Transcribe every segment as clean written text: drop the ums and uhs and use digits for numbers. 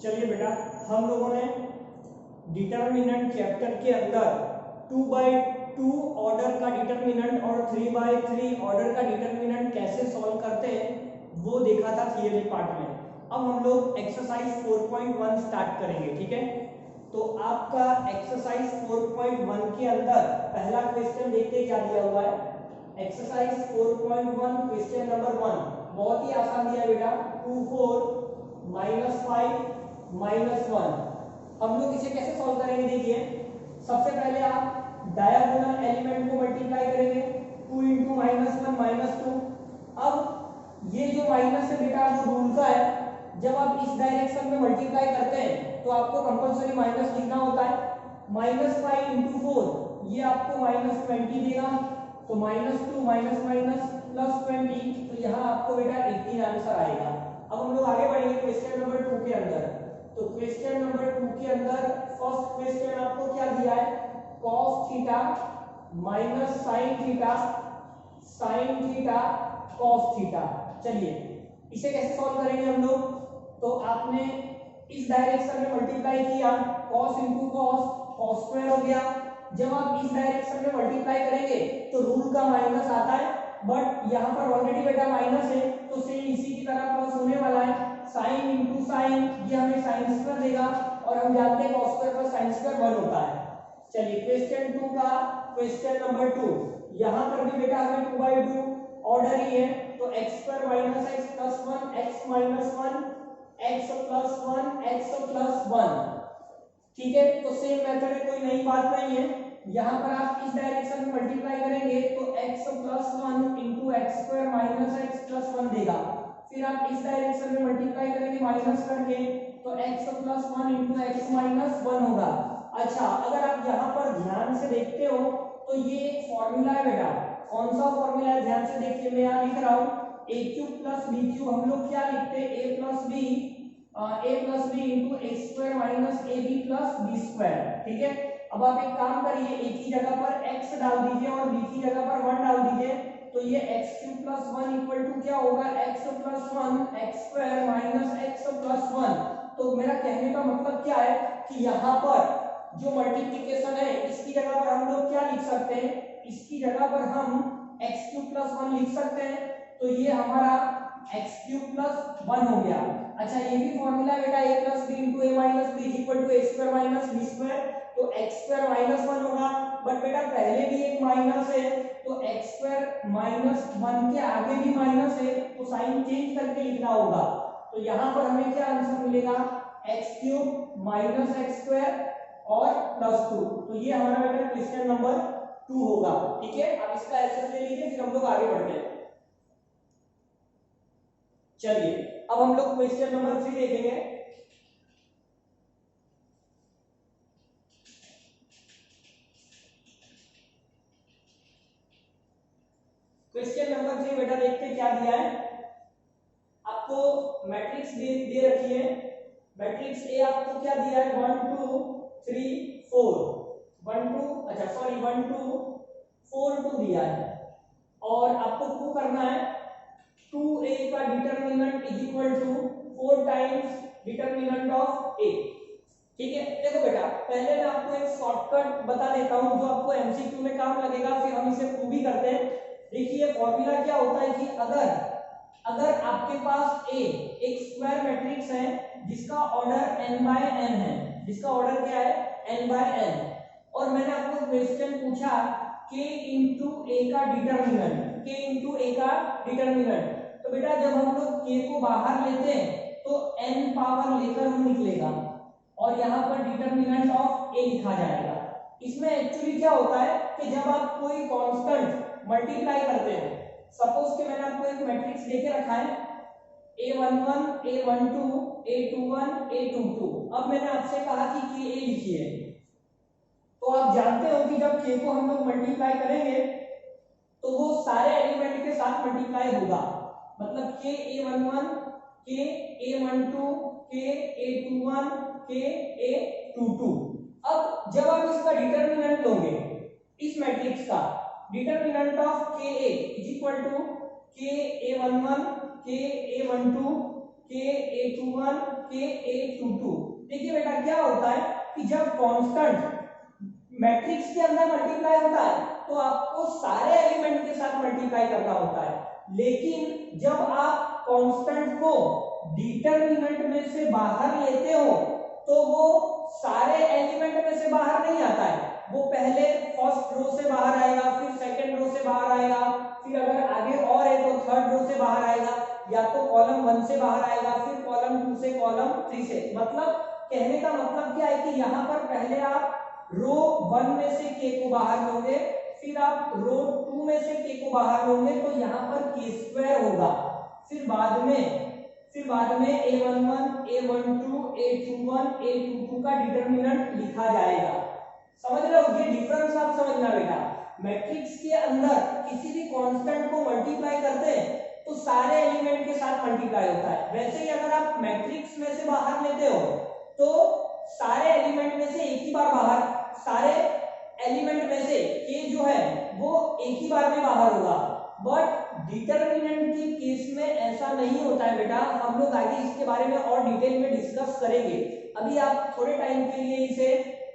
चलिए बेटा, हम लोगों ने डिटर्मिनेंट चैप्टर के अंदर 2/2 ऑर्डर का डिटर्मिनेंट और 3/3 ऑर्डर का डिटर्मिनेंट कैसे सॉल्व करते हैं वो देखा था थियरी पार्ट में। अब हम लोग एक्सरसाइज 4.1 स्टार्ट करेंगे, ठीक है। तो आपका एक्सरसाइज 4.1 के अंदर पहला क्वेश्चन देखते क्या दिया हुआ है। एक्सरसाइज 4.1 क्वेश्चन नंबर 1 बहुत ही आसान दिया है बेटा। 2 4 -5 -1। हम लोग इसे कैसे सॉल्व करेंगे देखिए। सबसे पहले आप डायगोनल एलिमेंट को मल्टीप्लाई करेंगे। 2 × -1 -2। अब ये जो माइनस है बेटा वो रूल का है, जब आप इस डायरेक्शन में मल्टीप्लाई करते हैं तो आपको कंपलसरी माइनस लिखना होता है। -5 × 4 ये आपको -20 देगा, तो -2 -20 तो यहाँ आपको बेटा 18 आंसर आएगा। अब हम लोग आगे बढ़ेंगे क्वेश्चन नंबर 2 के अंदर। तो क्वेश्चन नंबर 2 के अंदर फर्स्ट क्वेश्चन आपको क्या दिया है, cos theta minus sin theta cos theta. चलिए इसे कैसे सॉल्व करेंगे हम लोग। तो आपने इस डायरेक्शन में मल्टीप्लाई किया, cos × cos स्क्वायर हो गया। जब आप इस डायरेक्शन में मल्टीप्लाई करेंगे तो रूल का माइनस आता है, बट यहाँ पर ऑलरेडी बेटा माइनस है तो सेम इसी की तरह प्लस होने वाला है। sin × sin ये हमें sin स्क्वायर देगा, और हम जानते हैं cos square plus sin square 1 होता है। चलिए क्वेश्चन 2 का क्वेश्चन नंबर 2, यहाँ पर भी बेटा हमें 2/2 ऑर्डर ही है, तो x² - x + 1 x - 1 x + 1 x + 1, ठीक है। तो सेम मेथड है, कोई नई बात नहीं है। यहाँ पर आप इस डायरेक्शन में मल्टीप्लाई करेंगे तो x + 1 × x² - x + 1 देगा। फिर आप इस डायरेक्शन में मल्टीप्लाई करेंगे माइनस करके तो x + 1 × x - 1 होगा। अच्छा, अगर आप यहाँ पर ध्यान से देखते हो तो ये एक फॉर्मूला है बेटा। कौन सा फॉर्मूला है, ध्यान से देखिए, मैं यहाँ लिख रहा हूँ a³ + b³ हम लोग क्या लिखते हैं, a + b × a² - ab + b², ठीक है। अब आप एक काम करिए, a की जगह पर x डाल दीजिए और b की जगह पर 1 डाल दीजिए, तो ये x³ + 1 = क्या होगा, x + 1 x² - x + 1। तो मेरा कहने का मतलब क्या है कि यहाँ पर जो मल्टीप्लिकेशन है इसकी जगह पर हम लोग क्या लिख सकते हैं, इसकी जगह पर हम x³ + 1 लिख सकते हैं। तो ये हमारा x³ + 1 हो गया। अच्छा, ये भी फॉर्मूला बेटा a + b × a - b = a² - b², तो x² - 1 होगा। बट बेटा पहले भी एक माइनस है, तो x² - 1 के आगे भी माइनस है, तो साइन चेंज करके लिखना होगा। तो यहाँ पर हमें क्या आंसर मिलेगा, x³ - x² और +2। तो ये हमारा बेटा क्वेश्चन नंबर 2 होगा, ठीक है। अब इसका आंसर ले लीजिए, फिर हम लोग आगे बढ़ते हैं। चलिए अब हम लोग क्वेश्चन नंबर 3 देखेंगे। क्वेश्चन नंबर 3 बेटा देखते क्या दिया है। आपको मैट्रिक्स दे रखी है। मैट्रिक्स ए आपको क्या दिया है, 1 2 3 4 1 2 अच्छा सॉरी 1 2 4 2 दिया है, और आपको प्रूव करना है 2a का determinant = 4 times determinant of a, ठीक है। देखो बेटा पहले मैं आपको एक शॉर्टकट बता देता हूं जो आपको एमसीक्यू में काम लगेगा, फिर हम इसे प्रूव भी करते हैं। देखिए फॉर्मूला क्या होता है कि अगर आपके पास A एक स्क्वायर मैट्रिक्स है जिसका ऑर्डर n/n है, जिसका ऑर्डर क्या है, n/n, और मैंने आपको क्वेश्चन पूछा k × a का डिटरमिनेंट, तो बेटा जब हम लोग k को बाहर लेते हैं तो n पावर लेकर वो निकलेगा, और यहाँ पर डिटरमिनेंट ऑफ a लिखा जाएगा। इसमें एक्चुअली क्या होता है कि जब आप कोई कांस्टेंट मल्टीप्लाई करते हैं, सपोज कि मैंने आपको एक मैट्रिक्स देके रखा है a11 a12 a21 a22, अब मैंने आपसे कहा कि ka लिखिए, तो आप जानते हो कि जब k को हम लोग मल्टीप्लाई करेंगे तो वो सारे एलिमेंट के साथ मल्टीप्लाई होगा, मतलब k a11 k a12 k a21 k a22। अब जब आप इसका डिटरमिनेंट लोगे, इस मैट्रिक्स का determinant of ka = k a11 k a12 k a21 Ka22। देखिए बेटा क्या होता है कि जब कांस्टेंट मैट्रिक्स के अंदर मल्टीप्लाई होता है तो आपको सारे एलिमेंट के साथ मल्टीप्लाई करना होता है, लेकिन जब आप कांस्टेंट को डिटरमिनेंट में से बाहर लेते हो तो वो सारे एलिमेंट में से बाहर नहीं आता है, वो पहले फर्स्ट रो से बाहर आएगा, फिर सेकंड रो से बाहर आएगा, फिर अगर आगे और है तो थर्ड रो से बाहर आएगा, या तो कॉलम 1 से बाहर आएगा, फिर कॉलम 2 से, कॉलम 3 से। मतलब कहने का मतलब क्या है कि यहाँ पर पहले आप रो 1 में से k को बाहर लोगे, फिर आप रो 2 में से k को बाहर लोगे तो यहाँ पर k² होगा, फिर बाद में a11, a12, a21, a22 का डिटरमिनेंट लिखा जाएगा। समझ रहे हो, ये डिफरेंस आप समझना बेटा। मैट्रिक्स के अंदर किसी भी कांस्टेंट को मल्टीप्लाई करते हैं तो सारे एलिमेंट के साथ मल्टीप्लाई होता है, वैसे ही अगर आप मैट्रिक्स में से बाहर लेते हो तो सारे एलिमेंट में से एक ही बार बाहर, सारे एलिमेंट में से k जो है वो एक ही बार में बाहर होगा। बट डिटरमिनेंट के केस में ऐसा नहीं होता है बेटा, हम लोग आगे इसके बारे में और डिटेल में डिस्कस करेंगे। अभी आप थोड़े टाइम के लिए इसे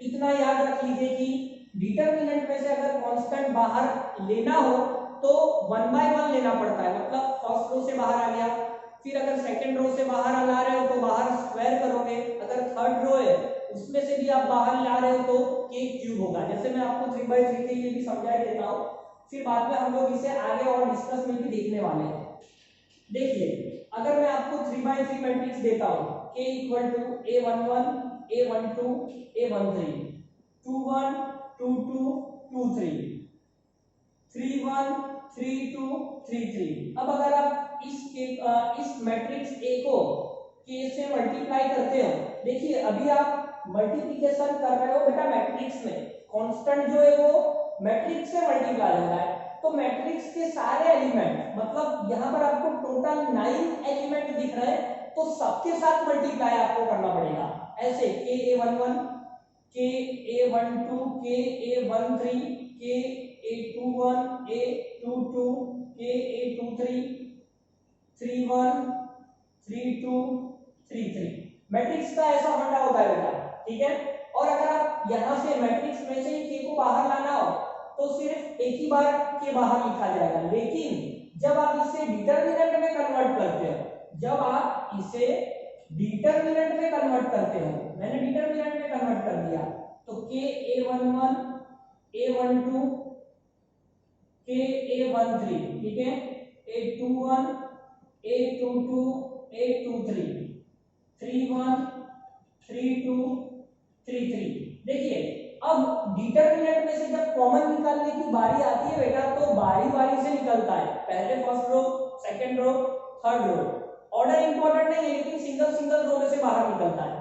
इतना याद रख लीजिए कि डिटरमिनेंट में से अगर कांस्टेंट बाहर लेना हो तो 1 बाय 1 लेना पड़ता है, मतलब फर्स्ट रो से बाहर आ गया, फिर अगर सेकंड रो से बाहर ला रहे हो तो बाहर स्क्वायर करोगे, अगर थर्ड रो है उसमें से भी आप बाहर ला रहे हो तो k³ होगा। जैसे मैं आपको 3/3 के लिए भी समझा देता हूँ, फिर बाद में हम लोग इसे आगे और डिस्कस में भी देखने वाले हैं। देखिए अगर मैं आपको 3/3 मैट्रिक्स देता हूँ, k = a11, a12, a13, 21, 22, 23, 31, 32, 33। अब अगर आप इस मैट्रिक्स A को k से मल्टीप्लाई करते हो, देखिए अभी आप मल्टीप्लिकेशन कर रहे हो बेटा मैट्रिक्स में, कांस्टेंट जो है वो मैट्रिक्स से मल्टीप्लाई हो रहा है, तो मैट्रिक्स के सारे एलिमेंट, मतलब यहाँ पर आपको टोटल 9 एलिमेंट दिख रहे हैं, तो सबके साथ मल्टीप्लाई आपको करना पड़ेगा। ऐसे Ka11, Ka12, Ka13, Ka21, A22, Ka23, 31, 32, 33। Matrix का ऐसा फंडा होता है बेटा, ठीक है। और अगर आप यहाँ से मैट्रिक्स में से ही k को बाहर लाना हो तो सिर्फ एक ही बार के बाहर लिखा जाएगा, लेकिन जब आप इसे डिटरमिनेंट में कन्वर्ट करते हो, जब आप इसे डिटरमिनेंट में कन्वर्ट करते हो, मैंने डिटरमिनेंट में कन्वर्ट कर दिया, तो Ka11, A12, Ka13, ठीक है, A21, A22, A23, 31, 32, 33। देखिए अब डिटरमिनेंट में से जब कॉमन निकालने की बारी आती है बेटा तो बारी बारी से निकलता है, पहले first row, second row, third row, order important नहीं है लेकिन सिंगल रो में से बाहर निकलता है।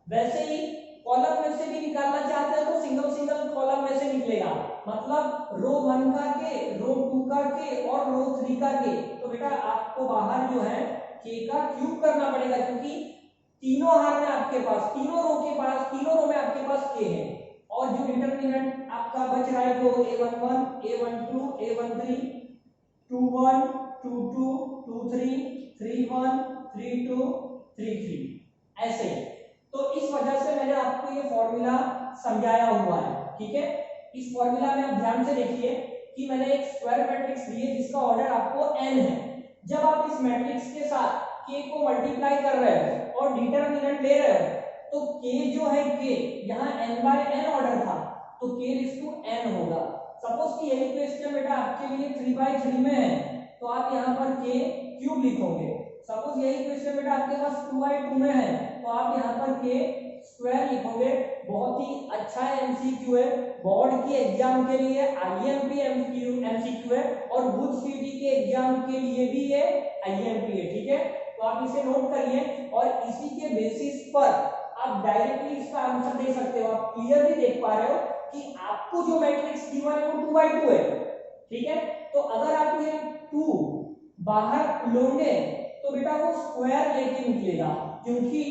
वैसे ही कॉलम में से भी निकालना चाहते हैं तो सिंगल कॉलम में से निकलेगा, मतलब रो 1 का k, रो 2 का k और रो 3 का k। तो बेटा आपको बाहर जो है k का क्यूब करना पड़ेगा, क्योंकि तीनों हार में आपके पास, तीनों रो में आपके पास k है, और जो डिटरमिनेंट आपका बच रहा है वो A11, A12, A13, 21, 22, 23, 31, 32, 33 ऐसे। तो इस वजह से मैंने आपको ये फॉर्मूला समझाया हुआ है, ठीक है। इस फॉर्मूला में आप ध्यान से देखिए कि मैंने एक स्क्वायर मैट्रिक्स दी है जिसका ऑर्डर आपको n है। जब आप इस मैट्रिक्स के साथ k को मल्टीप्लाई कर रहे हो और डिटरमिनेंट ले रहे हो तो k जो है k यहाँ n/n ऑर्डर था तो k⁴n होगा। सपोज कि यही क्वेश्चन बेटा आपके लिए 3/3 में है तो आप यहाँ पर k³ लिखोगे। सपोज यही क्वेश्चन बेटा आपके पास 2/2 में है तो आप यहाँ पर k² लिखोगे। बहुत ही अच्छा एमसीक्यू है, बोर्ड की एग्जाम के लिए आईएमपी एमसीक्यू है और बुध सीटी के एग्जाम के लिए भी ये आईएमपी है, ठीक है। तो आप इसे नोट करिए और इसी के बेसिस पर आप डायरेक्टली इसका आंसर दे सकते हो। आप क्लियरली देख पा रहे हो कि आपको जो मैट्रिक्स गिवन है वो 2/2 है, ठीक है। तो अगर आप ये 2 बाहर लोगे तो बेटा वो स्क्वायर लेके निकलेगा, क्योंकि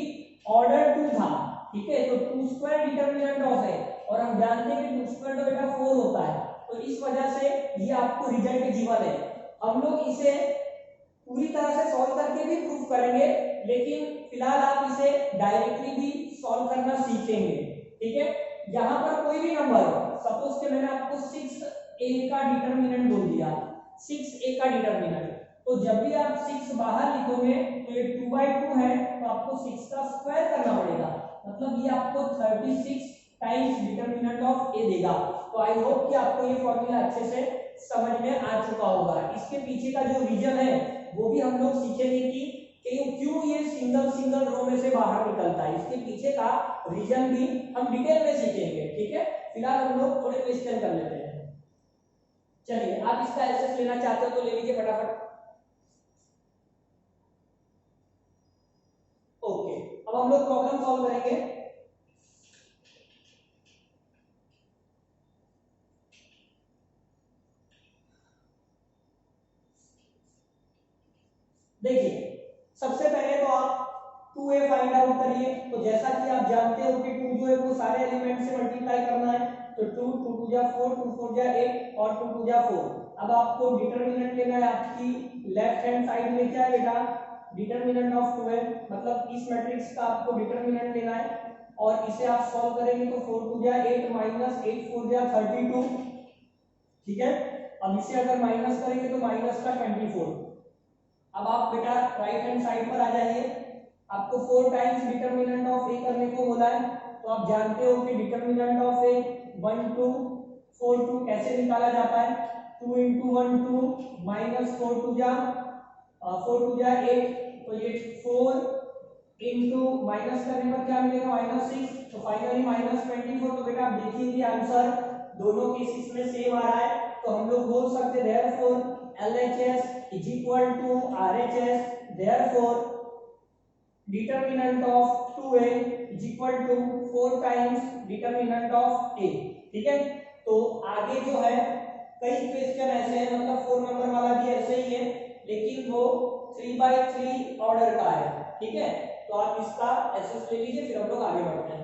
ऑर्डर 2 था, ठीक है। तो 2² डिटरमिनेंट ऑफ है और हम जानते हैं कि 2² तो बेटा 4 होता है, तो इस वजह से ये आपको रिजल्ट गिवन है। हम लोग इसे पूरी तरह से सॉल्व करके से भी प्रूफ करेंगे, लेकिन फिलहाल आप इसे डायरेक्टली भी सॉल्व करना सीखेंगे। ठीक है, यहाँ पर कोई भी नंबर हो, सपोज कि मैंने आपको 6a का डिटरमिनेंट बोल दिया, 6a का डिटरमिनेंट, तो जब भी आप 6 बाहर लिखोगे तो ये 2/2 है, तो आपको 6 का स्क्वायर करना पड़ेगा, मतलब ये आपको 36 टाइम्स डिटरमिनेंट ऑफ a देगा। तो आई होप कि आपको ये फॉर्मूला अच्छे से समझ में आ चुका होगा। इसके पीछे का जो रीजन है वो भी हम लोग सीखेंगे कि क्यों ये सिंगल सिंगल रो में से बाहर निकलता है, इसके पीछे का रीजन भी हम डिटेल में सीखेंगे। ठीक है, फिलहाल हम लोग थोड़े क्वेश्चन कर लेते हैं। चलिए, आप इसका एलसीएम लेना चाहते हो तो ले लीजिए फटाफट। ओके, अब हम लोग प्रॉब्लम सॉल्व करेंगे। देखिए, सबसे पहले तो आप 2a फाइंड आउट करिए। तो जैसा कि आप जानते हो कि 2 जो है वो सारे एलिमेंट से मल्टीप्लाई करना है, तो 2 2 2 जा 4, 2 4 जा 8 और 2 2 जा 4। अब आपको डिटरमिनेंट लेना है, आपकी लेफ्ट हैंड साइड में क्या है बेटा, डिटरमिनेंट ऑफ 2 है, मतलब इस मैट्रिक्स का आपको डिटरमिनेंट लेना है और इसे आप सॉल्व करेंगे तो 4 2 जा 8 माइनस 8 4 जा 32। ठीक है, अब इसे अगर माइनस करेंगे तो माइनस का 24। अब आप बेटा राइट हैंड साइड पर आ जाइए, आपको 4 टाइम्स डिटरमिनेंट ऑफ a करने को बोला है, तो आप जानते हो कि डिटरमिनेंट ऑफ a 1 2 4 2 कैसे निकाला जाता है, 2 into 1 2 माइनस 4 2 जा 8, तो ये 4 इंटू माइनस करने पर क्या मिलेगा -6, तो फाइनली -24। तो बेटा आप देखिए कि आंसर दोनों केसेस में सेम आ रहा है, तो हम लोग बोल सकते हैं therefore LHS is equal to RHS, therefore determinant of 2a is equal to 4 times determinant of a। ठीक है, तो आगे जो है कई क्वेश्चन ऐसे हैं, मतलब 4 नंबर वाला भी ऐसे ही है, लेकिन वो 3/3 ऑर्डर का है। ठीक है, तो आप इसका एसएस ले लीजिए, फिर हम लोग आगे बढ़ते हैं।